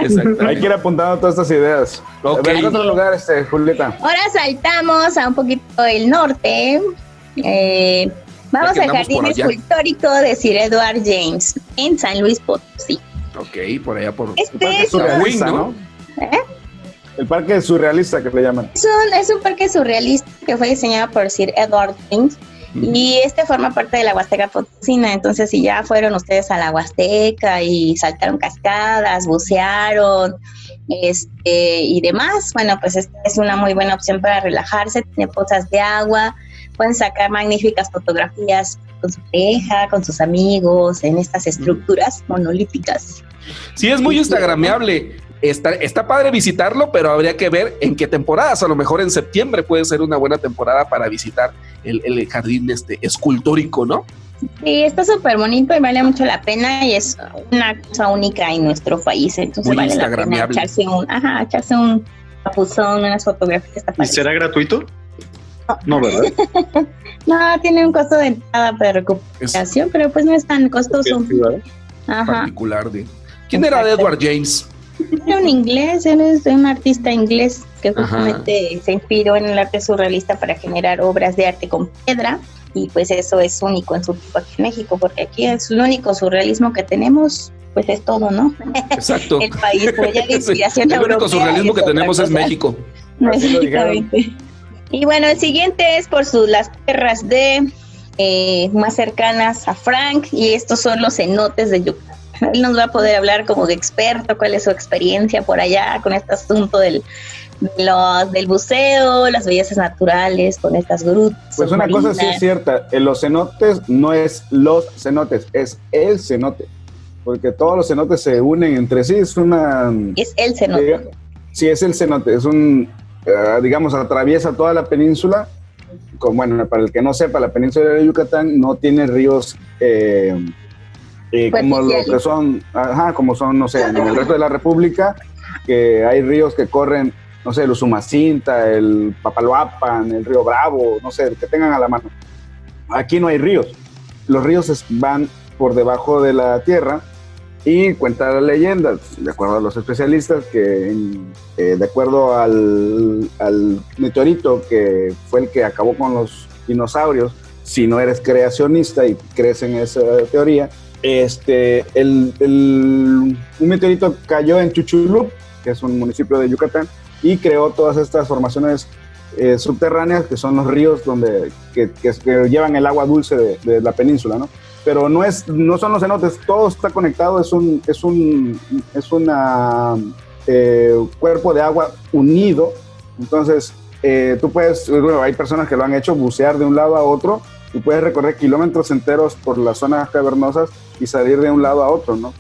Exactamente. Hay que ir apuntando todas estas ideas. Ok. A ver, ¿en otro lugar, Julieta? Ahora saltamos a un poquito el norte. Vamos que al andamos por Jardín allá. Escultórico de Sir Edward James en San Luis Potosí. Ok, por allá por... El parque Es un, surrealista, Wing, ¿no? ¿Eh? El parque surrealista que le llaman. es un parque surrealista que fue diseñado por Sir Edward James. Y forma parte de la Huasteca Potosina. Entonces, si ya fueron ustedes a la Huasteca y saltaron cascadas, bucearon, y demás, bueno, pues esta es una muy buena opción para relajarse. Tiene pozas de agua, pueden sacar magníficas fotografías con su pareja, con sus amigos, en estas estructuras monolíticas. Sí, es muy instagrameable. Está padre visitarlo, pero habría que ver en qué temporadas. A lo mejor en septiembre puede ser una buena temporada para visitar el jardín escultórico, ¿no? Sí, está súper bonito y vale mucho la pena, y es una cosa única en nuestro país. Entonces muy vale la pena echarse un papuzón, unas fotografías. ¿Y será gratuito? No, ¿verdad? No, tiene un costo de entrada para recuperación, pero pues no es tan costoso. Particular de... ¿Quién era Edward James? Era un inglés, él es un artista inglés que justamente se inspiró en el arte surrealista para generar obras de arte con piedra, y pues eso es único en su tipo aquí en México, porque aquí es el único surrealismo que tenemos, pues es todo, ¿no? Exacto. El país, pero ya de inspiración el único surrealismo que tenemos es México. Exactamente. Y bueno, el siguiente es por las tierras de más cercanas a Frank, y estos son los cenotes de Yucatán. Él nos va a poder hablar como de experto cuál es su experiencia por allá con este asunto del buceo, las bellezas naturales, con estas grutas. Pues una cosa sí es cierta, en los cenotes no es los cenotes, es el cenote, porque todos los cenotes se unen entre sí, es el cenote. Sí, es el cenote, es digamos, atraviesa toda la península. Bueno, para el que no sepa, la península de Yucatán no tiene ríos como lo que son, como son, no sé, en el resto de la República, que hay ríos que corren, no sé, el Usumacinta, el Papaloapan, el río Bravo, no sé, el que tengan a la mano. Aquí no hay ríos. Los ríos van por debajo de la tierra, y cuenta la leyenda, de acuerdo a los especialistas, que de acuerdo al meteorito que fue el que acabó con los dinosaurios, si no eres creacionista y crees en esa teoría, un meteorito cayó en Chuchulup, que es un municipio de Yucatán, y creó todas estas formaciones subterráneas, que son los ríos que llevan el agua dulce de la península, ¿no? Pero no son los cenotes, todo está conectado, es un cuerpo de agua unido. Entonces tú puedes, hay personas que lo han hecho, bucear de un lado a otro, y puedes recorrer kilómetros enteros por las zonas cavernosas y salir de un lado a otro, ¿no?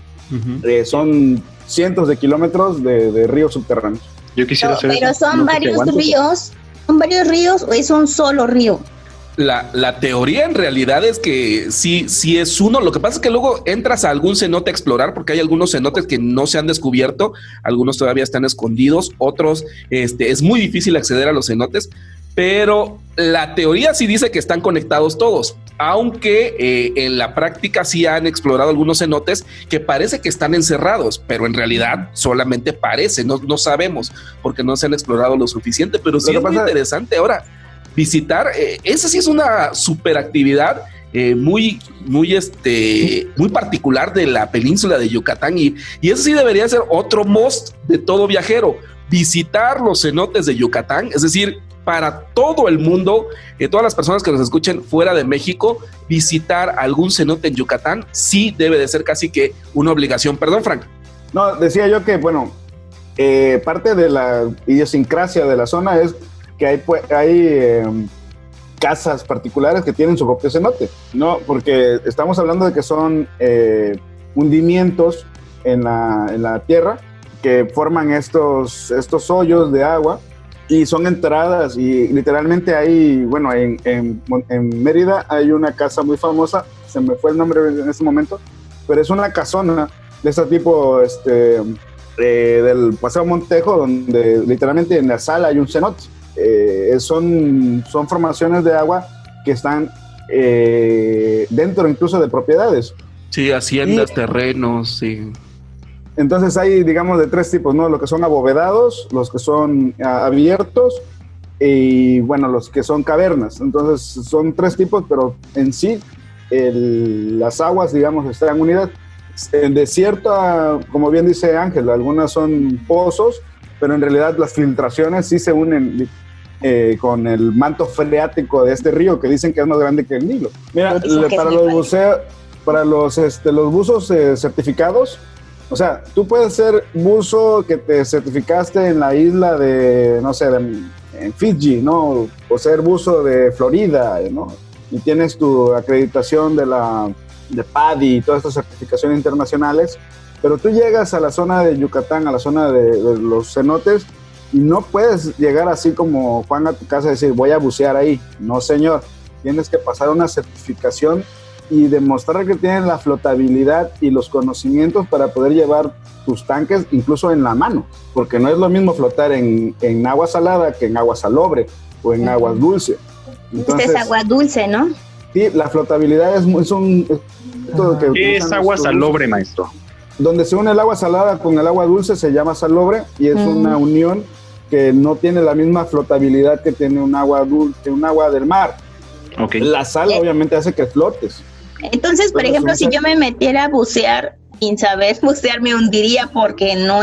Son cientos de kilómetros de ríos subterráneos. Yo quisiera hacer pero eso. ¿Son varios ríos o es un solo río? La teoría en realidad es que sí es uno. Lo que pasa es que luego entras a algún cenote a explorar, porque hay algunos cenotes que no se han descubierto, algunos todavía están escondidos, otros es muy difícil acceder a los cenotes, pero la teoría sí dice que están conectados todos, aunque en la práctica sí han explorado algunos cenotes que parece que están encerrados, pero en realidad solamente parece, no sabemos, porque no se han explorado lo suficiente, pero sí es muy interesante ahora visitar. Esa sí es una super actividad muy particular de la península de Yucatán, y eso sí debería ser otro must de todo viajero, visitar los cenotes de Yucatán. Es decir, para todo el mundo, todas las personas que nos escuchen fuera de México, visitar algún cenote en Yucatán sí debe de ser casi que una obligación. Perdón, Frank. No, decía yo que, bueno, parte de la idiosincrasia de la zona es que hay casas particulares que tienen su propio cenote, ¿no? Porque estamos hablando de que son hundimientos en la tierra que forman estos hoyos de agua, y son entradas, y literalmente hay, bueno, en Mérida hay una casa muy famosa, se me fue el nombre en este momento, pero es una casona de este tipo, del Paseo Montejo, donde literalmente en la sala hay un cenote. Son formaciones de agua que están dentro incluso de propiedades. Sí, haciendas, terrenos, sí. Entonces hay, digamos, de tres tipos, ¿no? Los que son abovedados, los que son abiertos, y bueno, los que son cavernas. Entonces son tres tipos, pero en sí las aguas, digamos, están unidas. En desierto, como bien dice Ángel, algunas son pozos, pero en realidad las filtraciones sí se unen con el manto freático de este río que dicen que es más grande que el Nilo. Mira, para los buceos, para los buzos certificados, o sea, tú puedes ser buzo que te certificaste en la isla de, no sé, en Fiji, ¿no? O ser buzo de Florida, ¿no? Y tienes tu acreditación de PADI y todas estas certificaciones internacionales, pero tú llegas a la zona de Yucatán, a la zona de los cenotes, y no puedes llegar así como Juan a tu casa y decir, voy a bucear ahí. No, señor. Tienes que pasar una certificación y demostrar que tienes la flotabilidad y los conocimientos para poder llevar tus tanques incluso en la mano, porque no es lo mismo flotar en agua salada que en agua salobre o en agua dulce. Entonces, es agua dulce, ¿no? Sí, la flotabilidad es un... ¿Qué es agua salobre, maestro? Donde se une el agua salada con el agua dulce se llama salobre y es una unión que no tiene la misma flotabilidad que tiene un agua dulce, un agua del mar. Okay. La sal obviamente hace que flotes. Entonces, por ejemplo, si yo me metiera a bucear sin saber bucear, me hundiría porque no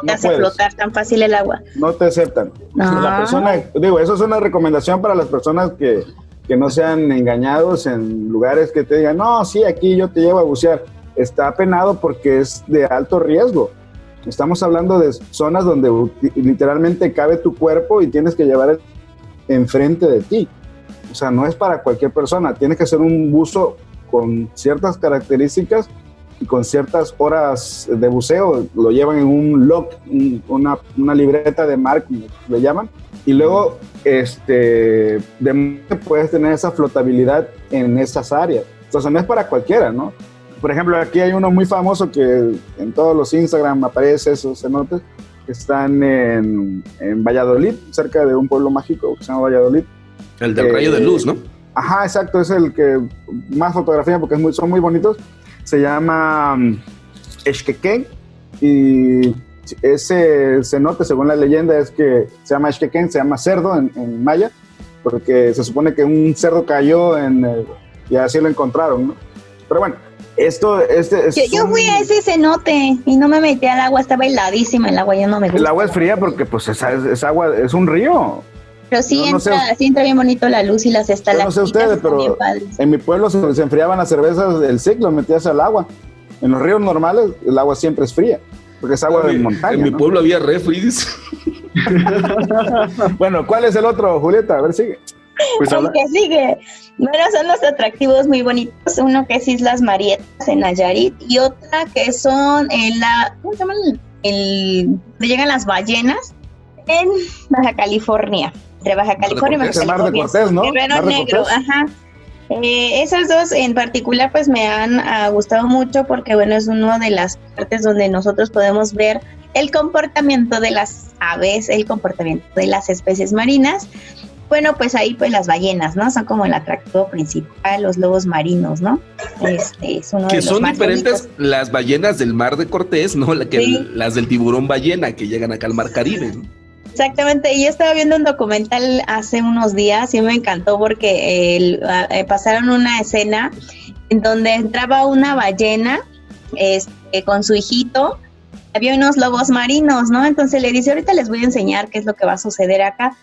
te hace flotar tan fácil el agua. No te aceptan. La persona, eso es una recomendación para las personas que no sean engañados en lugares que te digan, no, sí, aquí yo te llevo a bucear. Está penado porque es de alto riesgo. Estamos hablando de zonas donde literalmente cabe tu cuerpo y tienes que llevar enfrente de ti. O sea, no es para cualquier persona. Tienes que hacer un buzo con ciertas características y con ciertas horas de buceo. Lo llevan en un log, una libreta de mar, como le llaman. Y luego puedes tener esa flotabilidad en esas áreas. Entonces no es para cualquiera, ¿no? Por ejemplo, aquí hay uno muy famoso que en todos los Instagram aparece, esos cenotes, que están en Valladolid, cerca de un pueblo mágico que se llama Valladolid. El del rayo de luz, ¿no? Ajá, exacto, es el que más fotografía porque son muy bonitos. Se llama Xquequén y ese cenote, según la leyenda, es que se llama Xquequén, se llama cerdo en maya, porque se supone que un cerdo cayó y así lo encontraron, ¿no? Pero bueno, yo fui a ese cenote y no me metí al agua, estaba heladísima el agua, ya no me gusta. El agua es fría porque pues es agua, es un río. Pero sí, entra bien bonito la luz y las estalactitas. No sé ustedes, pero en mi pueblo se enfriaban las cervezas del ciclo, metías al agua. En los ríos normales el agua siempre es fría, porque es agua de montaña. En mi pueblo había refris. Bueno, ¿cuál es el otro, Julieta? A ver, sigue. Pues el que sigue. Bueno, son los atractivos muy bonitos. Uno que es Islas Marietas en Nayarit y otra que son ¿cómo se llama? Donde llegan las ballenas en Baja California. Entre Baja California y Baja California. Mar de Cortés, ¿no? Guerrero Negro, ajá. Esas dos en particular pues me han gustado mucho porque bueno, es una de las partes donde nosotros podemos ver el comportamiento de las aves, el comportamiento de las especies marinas. Bueno, pues ahí pues las ballenas, ¿no? Son como el atractivo principal, los lobos marinos, ¿no? Es uno que de los son más diferentes bonitos. las ballenas del Mar de Cortés, ¿no? Las del tiburón ballena que llegan acá al Mar Caribe, ¿no? Exactamente, y yo estaba viendo un documental hace unos días y me encantó porque pasaron una escena en donde entraba una ballena con su hijito, había unos lobos marinos, ¿no? Entonces le dice, ahorita les voy a enseñar qué es lo que va a suceder acá.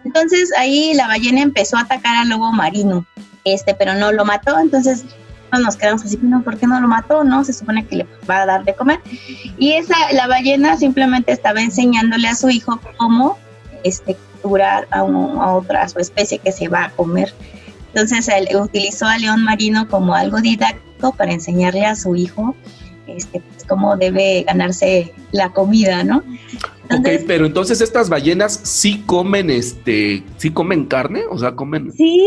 Entonces ahí la ballena empezó a atacar al lobo marino, pero no lo mató, entonces nos quedamos así, no, ¿por qué no lo mató? No, se supone que le va a dar de comer. Y la ballena simplemente estaba enseñándole a su hijo cómo capturar a otra especie que se va a comer. Entonces él utilizó al león marino como algo didáctico para enseñarle a su hijo pues, cómo debe ganarse la comida, ¿no? Entonces, ok, pero entonces estas ballenas sí comen, sí comen carne, o sea, comen. Sí.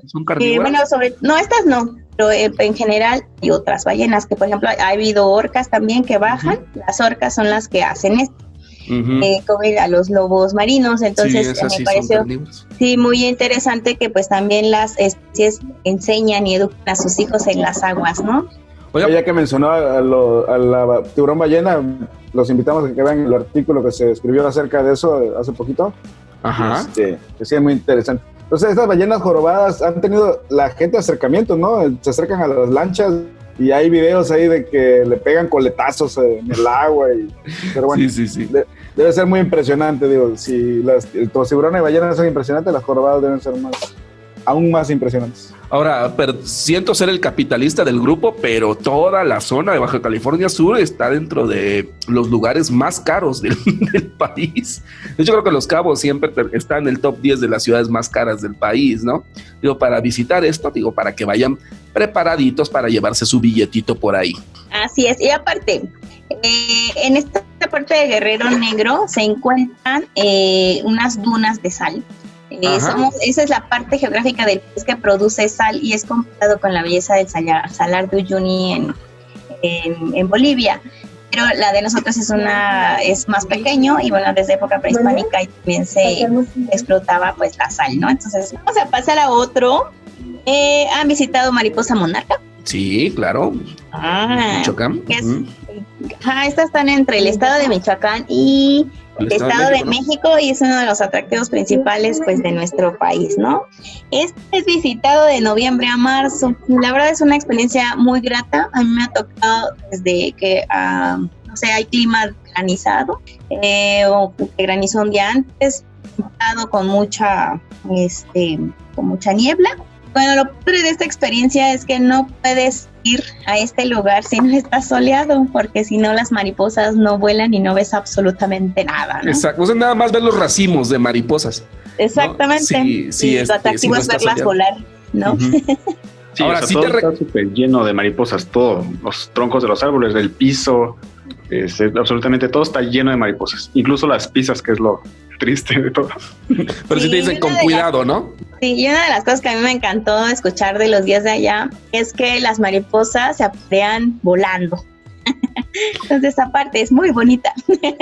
Son carnívoras. Bueno, estas no, pero en general hay otras ballenas que, por ejemplo, ha habido orcas también que bajan. Uh-huh. Las orcas son las que hacen esto. Uh-huh. Comen a los lobos marinos, entonces sí, me pareció muy interesante que pues también las especies enseñan y educan a sus hijos en las aguas, ¿no? Oye, ya que mencionó a la tiburón ballena, los invitamos a que vean el artículo que se escribió acerca de eso hace poquito. Ajá. Que sí es muy interesante. Entonces, estas ballenas jorobadas han tenido la gente acercamientos, ¿no? Se acercan a las lanchas y hay videos ahí de que le pegan coletazos en el agua. Pero bueno, sí. debe ser muy impresionante, digo, si los tiburones y ballenas son impresionantes, las jorobadas deben ser aún más impresionantes. Ahora, siento ser el capitalista del grupo, pero toda la zona de Baja California Sur está dentro de los lugares más caros del país. De hecho, creo que Los Cabos siempre está en el top 10 de las ciudades más caras del país, ¿no? Digo, para visitar esto, para que vayan preparaditos para llevarse su billetito por ahí. Así es, y aparte, en esta parte de Guerrero Negro se encuentran unas dunas de sal. Esa es la parte geográfica del país que produce sal y es comparado con la belleza del Salar de Uyuni en Bolivia. Pero la de nosotros es más pequeño y bueno, desde época prehispánica y también se explotaba pues la sal, ¿no? Entonces vamos a pasar a otro. ¿Han visitado Mariposa Monarca? Sí, claro. Michoacán. Estas están entre el estado de Michoacán y el Estado de México, y es uno de los atractivos principales pues de nuestro país, ¿no? Este es visitado de noviembre a marzo. La verdad es una experiencia muy grata. A mí me ha tocado desde que hay clima granizado o que granizó un día antes, con mucha niebla. Bueno, lo padre de esta experiencia es que no puedes ir a este lugar si no está soleado, porque si no las mariposas no vuelan y no ves absolutamente nada, ¿no? Exacto, o sea, nada más ver los racimos de mariposas. Exactamente. ¿No? Sí, lo atractivo es verlas soleado. Volar, ¿no? Uh-huh. Sí, ahora sí está súper lleno de mariposas, todo, los troncos de los árboles, del piso, absolutamente todo está lleno de mariposas, incluso las pizzas, que es lo triste de todo. Pero sí te dicen con cuidado, ¿no? Sí, y una de las cosas que a mí me encantó escuchar de los días de allá es que las mariposas se aparean volando. Entonces esa parte es muy bonita.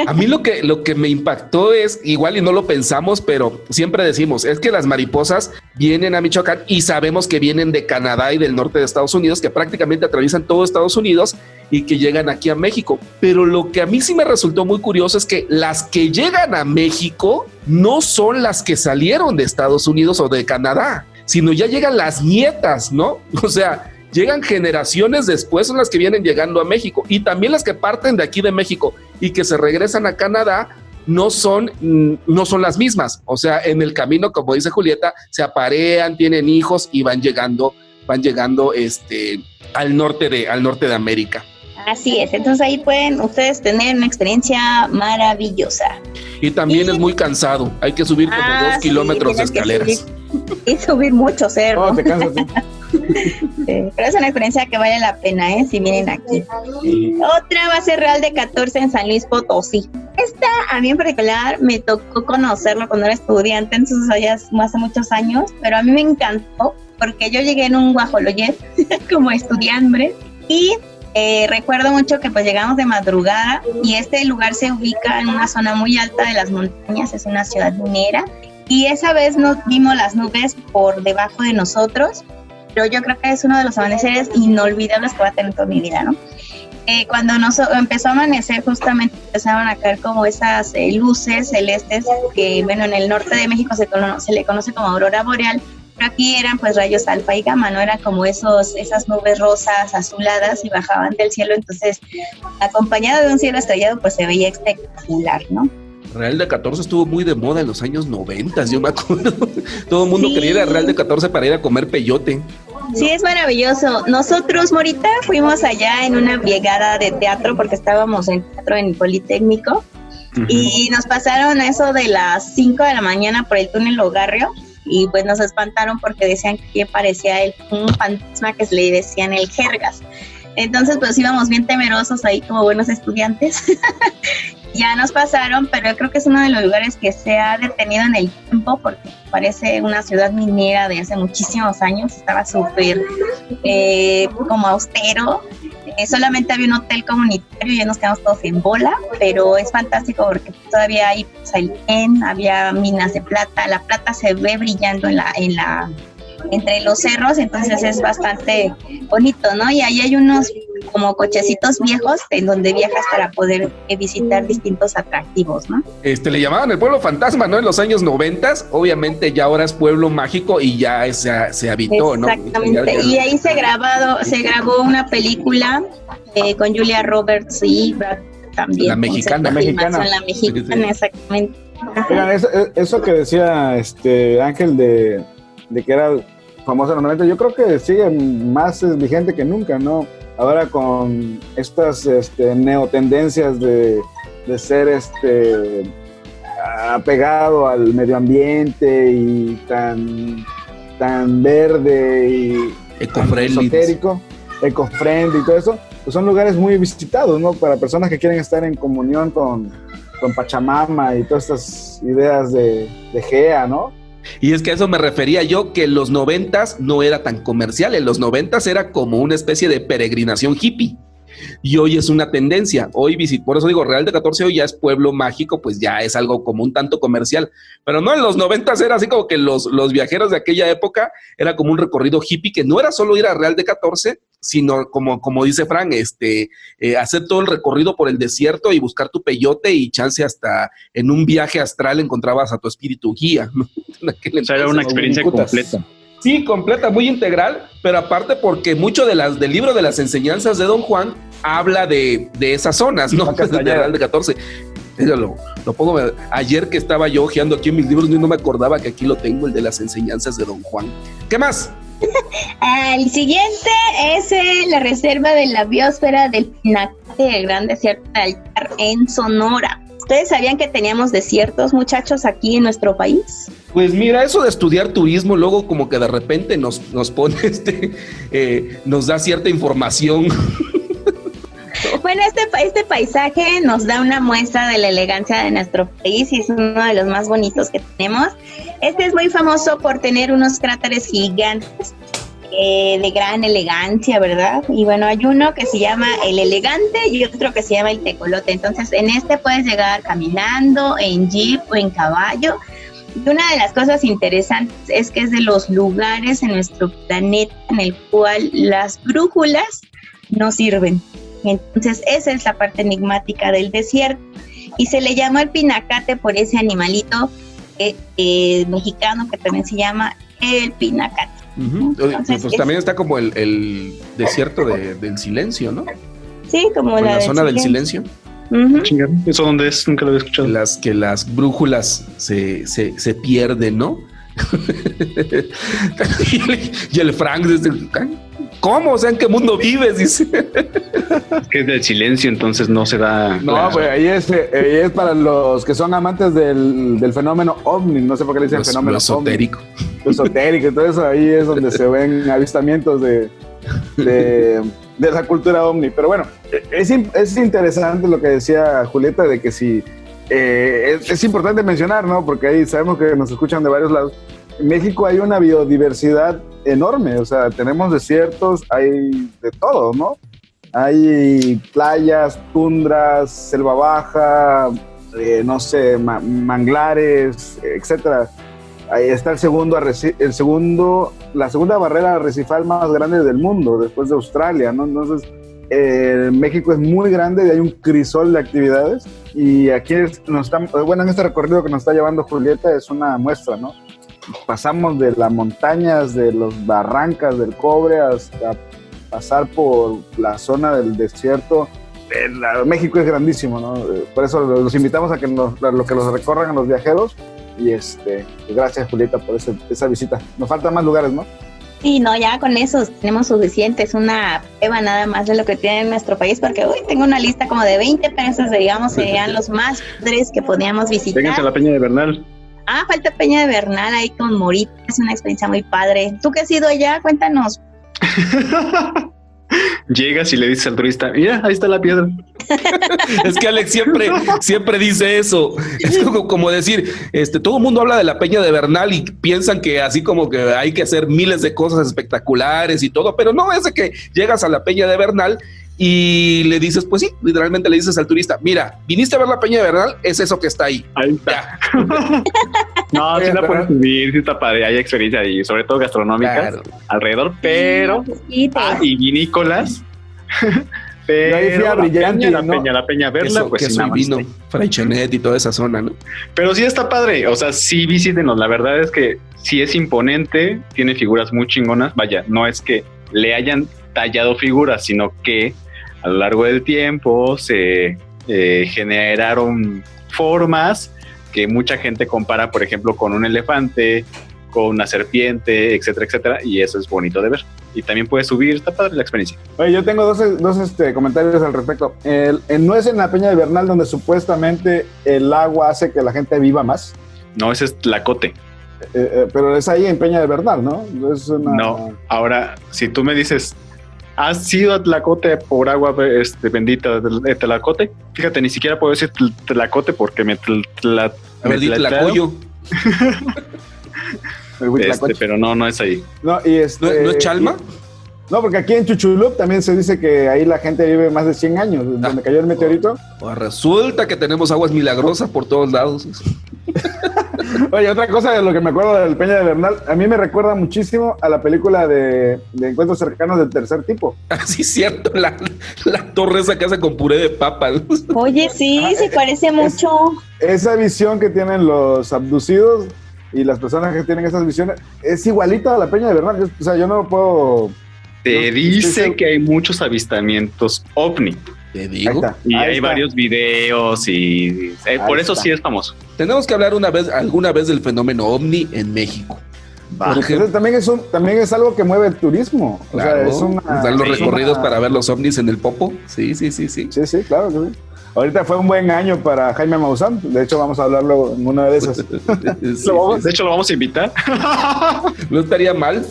A mí lo que me impactó es, igual y no lo pensamos, pero siempre decimos, es que las mariposas vienen a Michoacán y sabemos que vienen de Canadá y del norte de Estados Unidos, que prácticamente atraviesan todo Estados Unidos y que llegan aquí a México. Pero lo que a mí sí me resultó muy curioso es que las que llegan a México no son las que salieron de Estados Unidos o de Canadá, sino ya llegan las nietas, ¿no? O sea, llegan generaciones después, son las que vienen llegando a México, y también las que parten de aquí de México y que se regresan a Canadá no son las mismas. O sea, en el camino, como dice Julieta, se aparean, tienen hijos y van llegando al norte de América. Así es, entonces ahí pueden ustedes tener una experiencia maravillosa. Y también es muy cansado, hay que subir como 2 kilómetros de escaleras. Y subir mucho cerro. Oh, te cansas, ¿sí? Sí, pero es una experiencia que vale la pena, si vienen aquí. Otra base real de 14 en San Luis Potosí. Esta a mí en particular me tocó conocerlo cuando era estudiante, entonces allá hace muchos años, pero a mí me encantó porque yo llegué en un guajoloyet como estudiante y recuerdo mucho que pues llegamos de madrugada y este lugar se ubica en una zona muy alta de las montañas, es una ciudad minera, y esa vez nos vimos las nubes por debajo de nosotros, pero yo creo que es uno de los amaneceres inolvidables que voy a tener en toda mi vida, ¿no? Cuando empezó a amanecer, justamente empezaron a caer como esas luces celestes que, bueno, en el norte de México se le conoce como aurora boreal, pero aquí eran pues rayos alfa y gamma, ¿no? Eran como esas nubes rosas, azuladas y bajaban del cielo, entonces acompañado de un cielo estrellado pues se veía espectacular, ¿no? Real de 14 estuvo muy de moda en los años 90, yo me acuerdo. Todo el mundo quería ir a Real de 14 para ir a comer peyote. Sí, es maravilloso. Nosotros, Morita, fuimos allá en una llegada de teatro porque estábamos en teatro en el Politécnico. Uh-huh. Y nos pasaron a eso de las 5 de la mañana por el túnel Ogarrio y pues nos espantaron porque decían que parecía un fantasma que le decían el Jergas. Entonces pues íbamos bien temerosos ahí como buenos estudiantes. Ya nos pasaron, pero yo creo que es uno de los lugares que se ha detenido en el tiempo porque parece una ciudad minera de hace muchísimos años. Estaba súper como austero. Solamente había un hotel comunitario y ya nos quedamos todos en bola, pero es fantástico porque todavía hay había minas de plata. La plata se ve brillando entre los cerros, entonces es bastante bonito, ¿no? Y ahí hay unos como cochecitos viejos en donde viajas para poder visitar distintos atractivos, ¿no? Le llamaban el pueblo fantasma, ¿no? En los años 90, obviamente ya ahora es pueblo mágico y ya se habitó, ¿no? Exactamente, y ahí se grabó una película con Julia Roberts y Brad también. La mexicana. La mexicana, exactamente. Oigan, eso que decía Ángel de que era famosa en los 90, yo creo que sigue más vigente que nunca, ¿no? Ahora con estas neotendencias de ser apegado al medio ambiente y tan verde y esotérico, eco-friendly y todo eso, pues son lugares muy visitados, ¿no? Para personas que quieren estar en comunión con Pachamama y todas estas ideas de Gea, ¿no? Y es que a eso me refería yo, que en los 90s no era tan comercial, en los 90s era como una especie de peregrinación hippie. Y hoy es una tendencia, por eso digo, Real de 14 hoy ya es pueblo mágico, pues ya es algo como un tanto comercial, pero no, en los 90s era así como que los viajeros de aquella época era como un recorrido hippie, que no era solo ir a Real de 14, sino como dice Frank, hacer todo el recorrido por el desierto y buscar tu peyote y chance hasta en un viaje astral encontrabas a tu espíritu guía, ¿no? O sea, era una experiencia completa. Sí, completa, muy integral, pero aparte porque mucho del libro de las enseñanzas de Don Juan habla de esas zonas, ¿no? De Real de 14. Lo pongo ayer que estaba yo hojeando aquí en mis libros y no me acordaba que aquí lo tengo, el de las enseñanzas de Don Juan. ¿Qué más? El siguiente es la reserva de la biosfera del Pinacate del Gran Desierto de Altar en Sonora. ¿Ustedes sabían que teníamos desiertos, muchachos, aquí en nuestro país? Pues mira, eso de estudiar turismo, luego como que de repente nos pone nos da cierta información. Bueno, este paisaje nos da una muestra de la elegancia de nuestro país y es uno de los más bonitos que tenemos. Este es muy famoso por tener unos cráteres gigantes de gran elegancia, ¿verdad? Y bueno, hay uno que se llama el Elegante y otro que se llama el Tecolote. Entonces, en este puedes llegar caminando, en jeep o en caballo. Y una de las cosas interesantes es que es de los lugares en nuestro planeta en el cual las brújulas no sirven. Entonces, esa es la parte enigmática del desierto. Y se le llama el pinacate por ese animalito mexicano que también se llama el pinacate. Uh-huh. Entonces, pues también está como el desierto del silencio, ¿no? Sí, como la zona del silencio. Uh-huh. ¿Eso dónde es? Nunca lo había escuchado. Que las brújulas se pierden, ¿no? y el Frank desde ¿cómo? O sea, ¿en qué mundo vives? Dice. Es que es del silencio, entonces no se da. No, pues ahí es para los que son amantes del fenómeno ovni. No sé por qué le dicen fenómeno esotérico. OVNI. Lo esotérico. Entonces ahí es donde se ven avistamientos de la cultura ovni. Pero bueno, es interesante lo que decía Julieta, de que sí. Es importante mencionar, ¿no? Porque ahí sabemos que nos escuchan de varios lados. En México hay una biodiversidad enorme, o sea, tenemos desiertos, hay de todo, ¿no? Hay playas, tundras, selva baja, no sé, manglares, etcétera. Ahí está la segunda barrera arrecifal más grande del mundo, después de Australia, ¿no? Entonces, México es muy grande y hay un crisol de actividades, y aquí en este recorrido que nos está llevando Julieta es una muestra, ¿no? Pasamos de las montañas, de los barrancas del Cobre, hasta pasar por la zona del desierto. México es grandísimo, ¿no? Por eso los invitamos a que los recorran a los viajeros, y gracias, Julieta, por esa visita. Nos faltan más lugares, ¿no? Sí, no, ya con eso tenemos suficiente, es una prueba nada más de lo que tiene nuestro país, porque hoy tengo una lista como de 20 pesos, digamos, serían los más padres que podíamos visitar. Vénganse a la Peña de Bernal. Falta Peña de Bernal ahí con Morita, es una experiencia muy padre. ¿Tú que has ido allá? Cuéntanos. Llegas y le dices al turista, mira, ahí está la piedra. Es que Alex siempre dice eso. Es como decir, todo el mundo habla de la Peña de Bernal y piensan que así como que hay que hacer miles de cosas espectaculares y todo, pero no, es de que llegas a la Peña de Bernal y le dices, pues sí, literalmente le dices al turista, mira, viniste a ver la Peña de Bernal, es eso que está ahí. Ahí está. No, sí la puedes subir, sí está padre, hay experiencia y sobre todo gastronómicas alrededor, pero y vinícolas. Pero ahí fui a Brillante, la Peña verla, eso, pues queso y vino, Fraichonet y toda esa zona, ¿no? Pero sí está padre, o sea, sí visítenos, la verdad es que sí es imponente, tiene figuras muy chingonas, vaya, no es que le hayan tallado figuras, sino que a lo largo del tiempo se generaron formas que mucha gente compara, por ejemplo, con un elefante, con una serpiente, etcétera, etcétera, y eso es bonito de ver. Y también puedes subir, está padre la experiencia. Oye, yo tengo dos comentarios al respecto. ¿No es en la Peña de Bernal donde supuestamente el agua hace que la gente viva más? No, ese es Tlacote. Pero es ahí en Peña de Bernal, ¿no? No, ahora, si tú me dices, ¿has ido a Tlacote por agua bendita de Tlacote? Fíjate, ni siquiera puedo decir Tlacote porque me A ver, di Tlacoyo. Pero no es ahí. No, y ¿No es Chalma? No, porque aquí en Chuchulup también se dice que ahí la gente vive más de 100 años, donde cayó el meteorito. Pues resulta que tenemos aguas milagrosas por todos lados. Oye, otra cosa de lo que me acuerdo del Peña de Bernal, a mí me recuerda muchísimo a la película de Encuentros Cercanos del Tercer Tipo. Sí, cierto, la torre esa que hace con puré de papa. Oye, sí, se parece mucho. Esa visión que tienen los abducidos y las personas que tienen esas visiones es igualita a la Peña de Bernal. O sea, yo no puedo... Te dice que hay muchos avistamientos ovni. Te digo. Y hay varios videos y por eso sí es famoso. Tenemos que hablar alguna vez del fenómeno ovni en México. Por ejemplo, también es algo que mueve el turismo. Claro, o sea, dan los recorridos para ver los ovnis en el Popo. Sí. Sí, claro que sí. Ahorita fue un buen año para Jaime Maussan. De hecho, vamos a hablarlo en una de esas. De hecho, lo vamos a invitar. No estaría mal.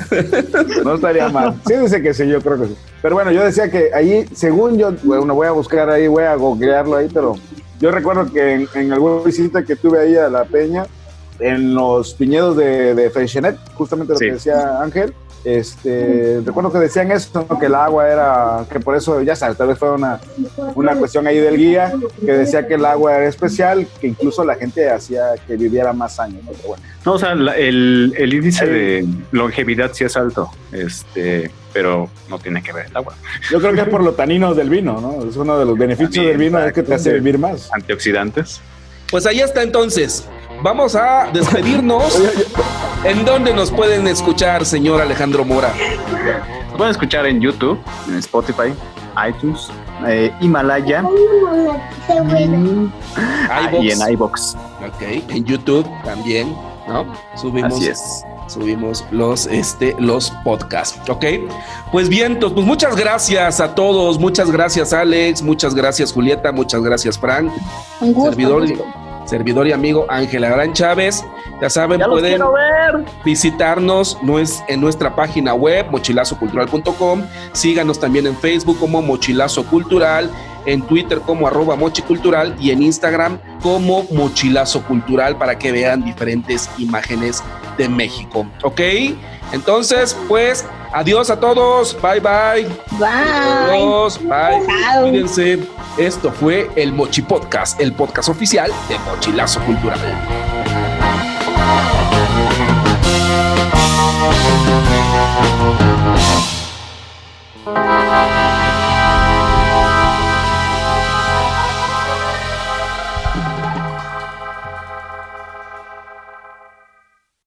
No estaría mal. Sí, dice que sí, yo creo que sí. Pero bueno, yo decía que ahí, según yo, bueno, voy a buscar ahí, voy a googlearlo ahí, pero yo recuerdo que en alguna visita que tuve ahí a la Peña, en los viñedos de Freixenet, justamente lo que decía Ángel, recuerdo que decían eso, ¿no? Que el agua era, que por eso, ya sabes, tal vez fue una cuestión ahí del guía, que decía que el agua era especial, que incluso la gente hacía que viviera más años, ¿no? Pero bueno. No, o sea, el índice de longevidad sí es alto, pero no tiene que ver el agua. Yo creo que es por los taninos del vino, ¿no? Es uno de los beneficios del vino, es que te hace vivir más. Antioxidantes. Pues ahí está entonces. Vamos a despedirnos. ¿En dónde nos pueden escuchar, señor Alejandro Mora? Nos pueden escuchar en YouTube, en Spotify, iTunes, Himalaya y en iVoox. Ok, en YouTube también, ¿no? Subimos los podcasts, ¿ok? Pues bien, pues muchas gracias a todos, muchas gracias Alex, muchas gracias Julieta, muchas gracias Frank. Un gusto. Servidor y amigo Ángel Agarán Chávez. Ya saben, pueden visitarnos en nuestra página web, mochilazocultural.com. Síganos también en Facebook como Mochilazo Cultural, en Twitter como @mochicultural y en Instagram como Mochilazo Cultural para que vean diferentes imágenes de México. ¿Ok? Entonces, pues, adiós a todos. Bye, bye. Bye. Adiós. Bye. Chao. Cuídense. Esto fue el Mochi Podcast, el podcast oficial de Mochilazo Cultural.